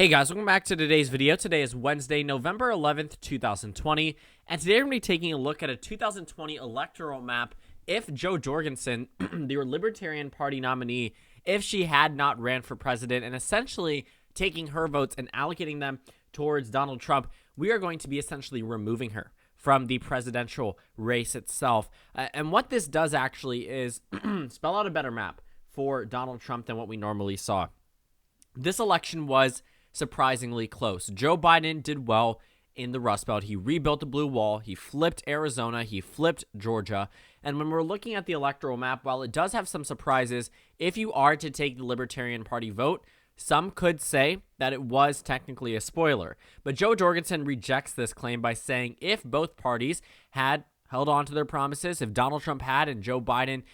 Hey guys, welcome back to today's video. Today is Wednesday, November 11th, 2020, and today we're going to be taking a look at a 2020 electoral map if Jo Jorgensen, the Libertarian Party nominee, if she had not ran for president, and essentially taking her votes and allocating them towards Donald Trump, we are going to be essentially removing her from the presidential race itself. And what this does actually is spell out a better map for Donald Trump than what we normally saw. This election was surprisingly close. Joe Biden did well in the Rust Belt. He rebuilt the blue wall. He flipped Arizona. He flipped Georgia. And when we're looking at the electoral map, while it does have some surprises, if you are to take the Libertarian Party vote, some could say that it was technically a spoiler. But Jo Jorgensen rejects this claim by saying if both parties had held on to their promises, if Donald Trump had and Joe Biden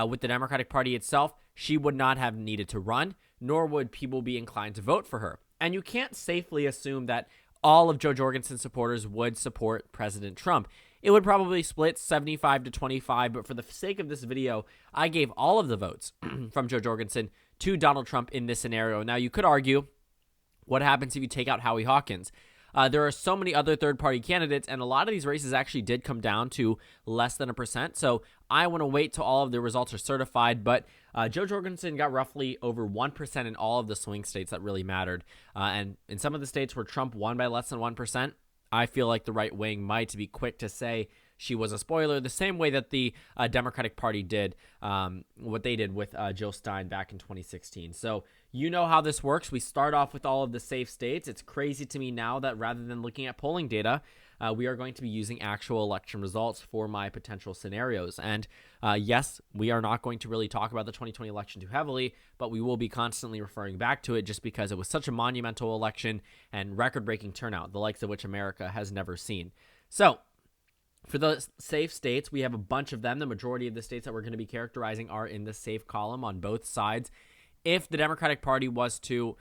with the Democratic Party itself, she would not have needed to run, nor would people be inclined to vote for her. And you can't safely assume that all of Jo Jorgensen's supporters would support President Trump. It would probably split 75 to 25, but for the sake of this video, I gave all of the votes from Jo Jorgensen to Donald Trump in this scenario. Now, you could argue, what happens if you take out Howie Hawkins? There are so many other third-party candidates, and a lot of these races actually did come down to less than 1%. So I want to wait till all of the results are certified. But Jo Jorgensen got roughly over 1% in all of the swing states that really mattered. And in some of the states where Trump won by less than 1%, I feel like the right wing might be quick to say she was a spoiler, the same way that the Democratic Party did what they did with Jill Stein back in 2016. So you know how this works. We start off with all of the safe states. It's crazy to me now that rather than looking at polling data, we are going to be using actual election results for my potential scenarios. And yes, we are not going to really talk about the 2020 election too heavily, but we will be constantly referring back to it just because it was such a monumental election and record-breaking turnout, the likes of which America has never seen. So for the safe states, we have a bunch of them. The majority of the states that we're going to be characterizing are in the safe column on both sides. If the Democratic Party was to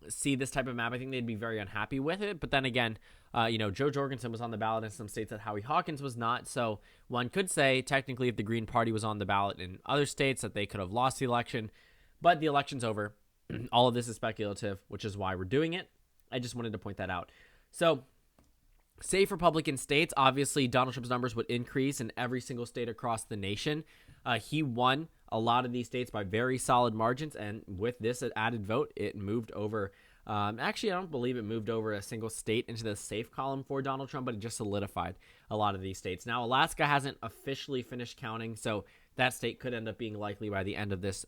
see this type of map, I think they'd be very unhappy with it. But then again, Jo Jorgensen was on the ballot in some states that Howie Hawkins was not. So one could say technically if the Green Party was on the ballot in other states that they could have lost the election. But the election's over. All of this is speculative, which is why we're doing it. I just wanted to point that out. So safe Republican states, obviously Donald Trump's numbers would increase in every single state across the nation. He won a lot of these states by very solid margins, and with this added vote, it moved over. Actually, I don't believe it moved over a single state into the safe column for Donald Trump, but it just solidified a lot of these states. Now, Alaska hasn't officially finished counting, so that state could end up being likely by the end of this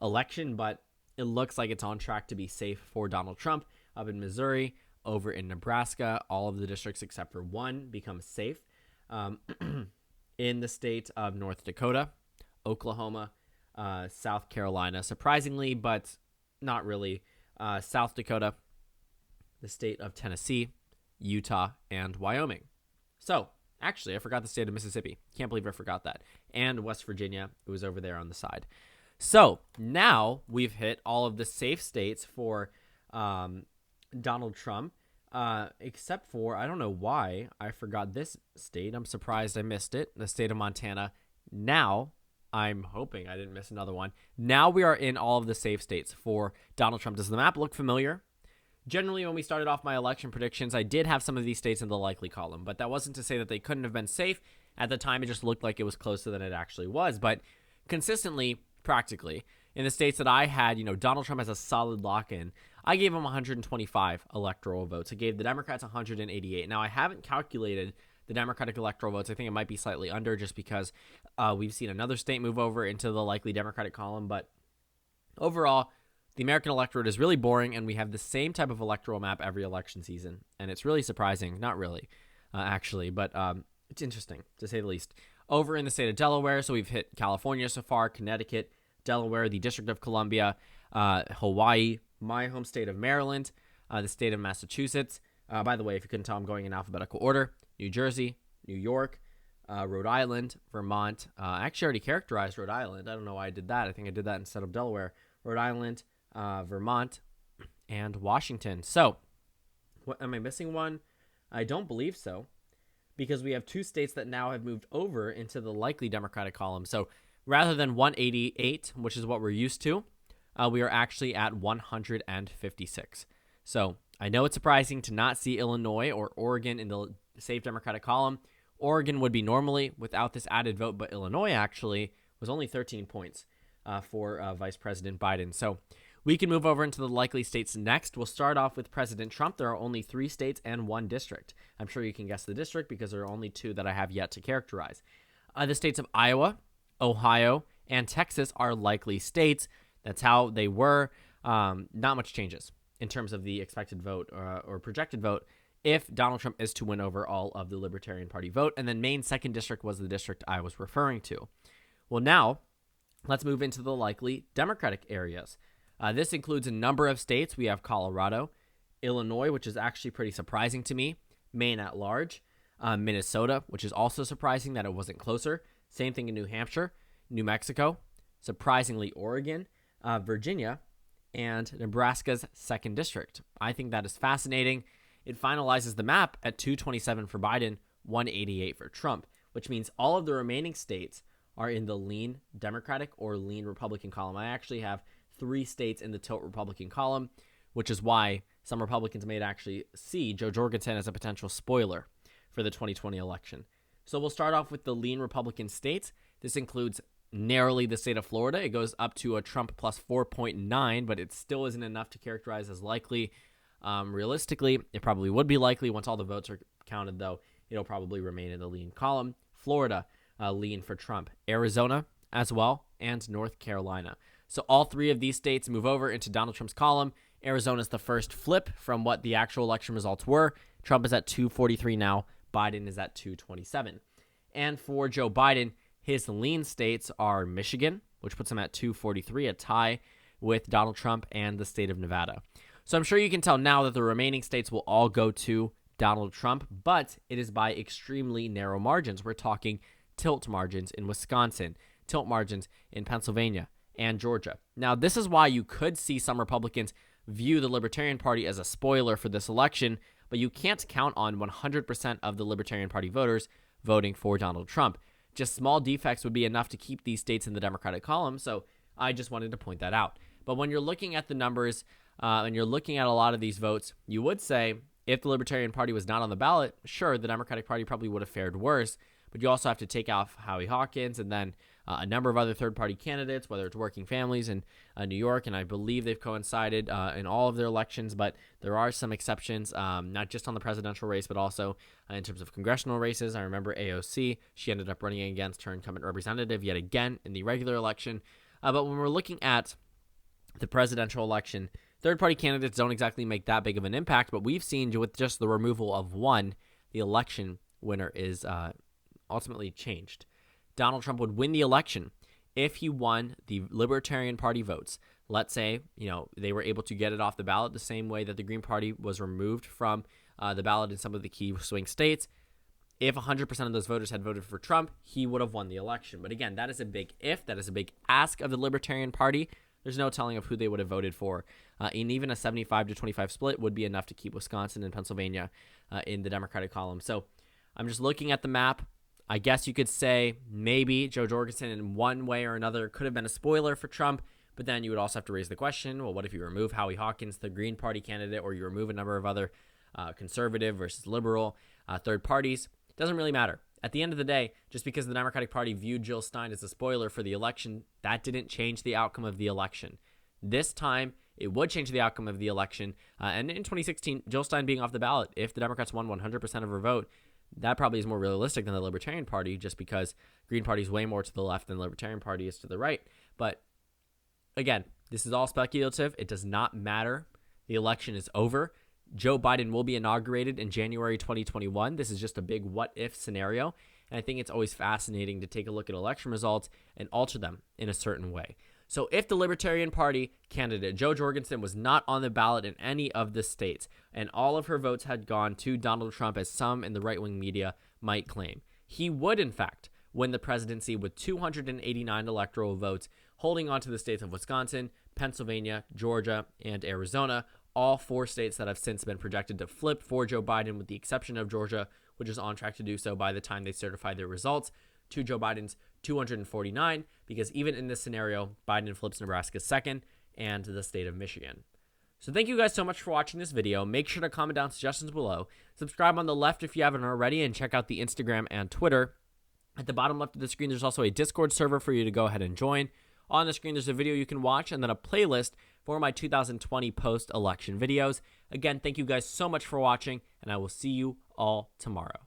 election, but it looks like it's on track to be safe for Donald Trump. Up in Missouri, over in Nebraska, all of the districts except for one become safe. In the state of North Dakota, Oklahoma, South Carolina, surprisingly, but not really, South Dakota, the state of Tennessee, Utah, and Wyoming. So, actually, I forgot the state of Mississippi. Can't believe I forgot that. And West Virginia, it was over there on the side. So, now we've hit all of the safe states for Donald Trump, except for, I don't know why I forgot this state. I'm surprised I missed it, the state of Montana. Now, I'm hoping I didn't miss another one. Now we are in all of the safe states for Donald Trump. Does the map look familiar? Generally, when we started off my election predictions, I did have some of these states in the likely column, but that wasn't to say that they couldn't have been safe. At the time, it just looked like it was closer than it actually was. But consistently, practically, in the states that I had, Donald Trump has a solid lock-in. I gave him 125 electoral votes. I gave the Democrats 188. Now, I haven't calculated the Democratic electoral votes. I think it might be slightly under just because we've seen another state move over into the likely Democratic column. But overall, the American electorate is really boring, and we have the same type of electoral map every election season. And it's really surprising. Not really, actually, but it's interesting, to say the least. Over in the state of Delaware, so we've hit California so far, Connecticut, Delaware, the District of Columbia, Hawaii, my home state of Maryland, the state of Massachusetts. By the way, if you couldn't tell, I'm going in alphabetical order. New Jersey, New York, Rhode Island, Vermont. I actually already characterized Rhode Island. I don't know why I did that. I think I did that instead of Delaware. Rhode Island, Vermont, and Washington. So, am I missing one? I don't believe so, because we have two states that now have moved over into the likely Democratic column. So, rather than 188, which is what we're used to, we are actually at 156. So I know it's surprising to not see Illinois or Oregon in the safe Democratic column. Oregon would be normally without this added vote, but Illinois actually was only 13 points for Vice President Biden. So we can move over into the likely states next. We'll start off with President Trump. There are only 3 states and 1 district. I'm sure you can guess the district because there are only 2 that I have yet to characterize. The states of Iowa, Ohio, and Texas are likely states. That's how they were. Not much changes in terms of the expected vote or projected vote if Donald Trump is to win over all of the Libertarian Party vote. And then Maine 2nd District was the district I was referring to. Well, now let's move into the likely Democratic areas. This includes a number of states. We have Colorado, Illinois, which is actually pretty surprising to me, Maine at large, Minnesota, which is also surprising that it wasn't closer. Same thing in New Hampshire, New Mexico, surprisingly Oregon, Virginia, and Nebraska's 2nd District. I think that is fascinating. It finalizes the map at 227 for Biden, 188 for Trump, which means all of the remaining states are in the lean Democratic or lean Republican column. I actually have 3 states in the tilt Republican column, which is why some Republicans may actually see Joe Jorgensen as a potential spoiler for the 2020 election. So we'll start off with the lean Republican states. This includes narrowly the state of Florida. It goes up to a Trump plus 4.9, but it still isn't enough to characterize as likely. Realistically, it probably would be likely. Once all the votes are counted, though, it'll probably remain in the lean column. Florida, lean for Trump. Arizona as well, and North Carolina. So all 3 of these states move over into Donald Trump's column. Arizona is the first flip from what the actual election results were. Trump is at 243 now. Biden is at 227. And for Joe Biden, his lean states are Michigan, which puts him at 243, a tie with Donald Trump, and the state of Nevada. So I'm sure you can tell now that the remaining states will all go to Donald Trump, but it is by extremely narrow margins. We're talking tilt margins in Wisconsin, tilt margins in Pennsylvania and Georgia. Now, this is why you could see some Republicans view the Libertarian Party as a spoiler for this election, but you can't count on 100% of the Libertarian Party voters voting for Donald Trump. Just small defects would be enough to keep these states in the Democratic column, so I just wanted to point that out. But when you're looking at the numbers and you're looking at a lot of these votes, you would say if the Libertarian Party was not on the ballot, sure, the Democratic Party probably would have fared worse, but you also have to take off Howie Hawkins and then a number of other third-party candidates, whether it's working families in New York, and I believe they've coincided in all of their elections, but there are some exceptions, not just on the presidential race, but also in terms of congressional races. I remember AOC, she ended up running against her incumbent representative yet again in the regular election. But when we're looking at the presidential election, third-party candidates don't exactly make that big of an impact, but we've seen with just the removal of one, the election winner is ultimately changed. Donald Trump would win the election if he won the Libertarian Party votes. Let's say, they were able to get it off the ballot the same way that the Green Party was removed from the ballot in some of the key swing states. If 100% of those voters had voted for Trump, he would have won the election. But again, that is a big if. That is a big ask of the Libertarian Party. There's no telling of who they would have voted for. And even a 75 to 25 split would be enough to keep Wisconsin and Pennsylvania in the Democratic column. So I'm just looking at the map. I guess you could say maybe Joe Jorgensen in one way or another could have been a spoiler for Trump, but then you would also have to raise the question, well, what if you remove Howie Hawkins, the Green Party candidate, or you remove a number of other conservative versus liberal third parties? It doesn't really matter. At the end of the day, just because the Democratic Party viewed Jill Stein as a spoiler for the election, that didn't change the outcome of the election. This time, it would change the outcome of the election. And in 2016, Jill Stein being off the ballot, if the Democrats won 100% of her vote, that probably is more realistic than the Libertarian Party, just because Green Party is way more to the left than the Libertarian Party is to the right. But again, this is all speculative. It does not matter. The election is over. Joe Biden will be inaugurated in January 2021. This is just a big what-if scenario. And I think it's always fascinating to take a look at election results and alter them in a certain way. So if the Libertarian Party candidate, Joe Jorgensen, was not on the ballot in any of the states, and all of her votes had gone to Donald Trump, as some in the right-wing media might claim, he would, in fact, win the presidency with 289 electoral votes, holding on to the states of Wisconsin, Pennsylvania, Georgia, and Arizona, all 4 states that have since been projected to flip for Joe Biden, with the exception of Georgia, which is on track to do so by the time they certify their results, to Joe Biden's 249, because even in this scenario, Biden flips Nebraska second. and the state of Michigan. So thank you guys so much for watching this video. Make sure to comment down suggestions below. Subscribe on the left if you haven't already, and check out the Instagram and Twitter. At the bottom left of the screen, there's also a Discord server for you to go ahead and join. On the screen, there's a video you can watch and then a playlist for my 2020 post-election videos. Again, thank you guys so much for watching, and I will see you all tomorrow.